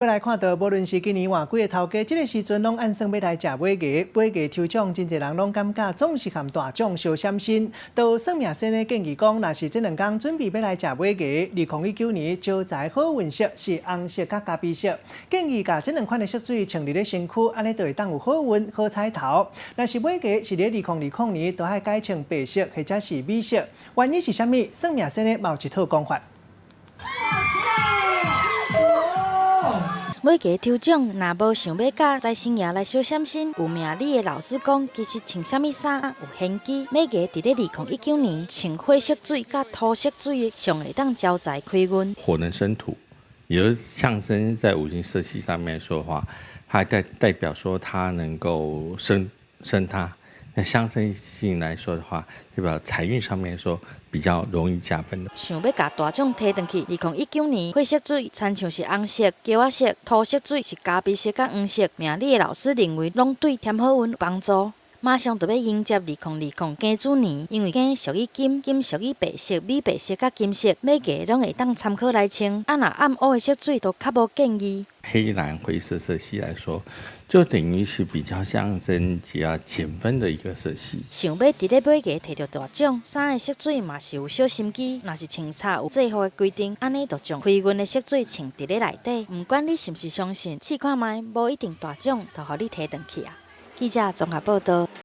过来看到，无论是今年换几个头家，这个时阵拢按算要来食尾鸡。尾鸡抽奖，真侪人拢感觉总是含大奖相闪身。都算命先生建议讲，若是这两天准备要来食尾鸡，2019年招财好运色是红色甲咖啡色，建议甲这两款的色水穿伫咧身躯，安尼就会当有好运、好彩头。若是尾鸡是咧2020年，就爱改成白色或者是米色。原因是啥物？算命先生有一套讲法。 尾鸡抽奖，若无想要甲财神爷来小闪身，有命理的老师讲，其实穿啥物衫有玄机。尾鸡伫咧2019年穿火色水甲土色水，上会当招财开运。火能生土，也就是象征在五行色系上面说的话，它代表说它能够生它。 那象征性来说的话，代表财运上面说比较容易加分的。想要甲大奖摕回去，2019年火色水参像是红色、橘仔色，土色水是咖啡色甲黄色。命理的老师认为，拢对添好运有帮助。马上就要迎接2020庚子年，因为庚属于金，金属于白色、米白色甲金色，每个拢会当参考来穿。若暗黑的色水都较无建议。 黑蓝灰色色系来说，就等于是比较象征只要减分的一个色系。想要伫咧尾鸡摕到大奖，衫的色水嘛是有小心机，若是穿插有制服的规定，安尼就将开运的色水穿伫咧内底。毋管你是毋是相信，试看卖，无一定大奖，就互你摕回去啊。记者综合报道。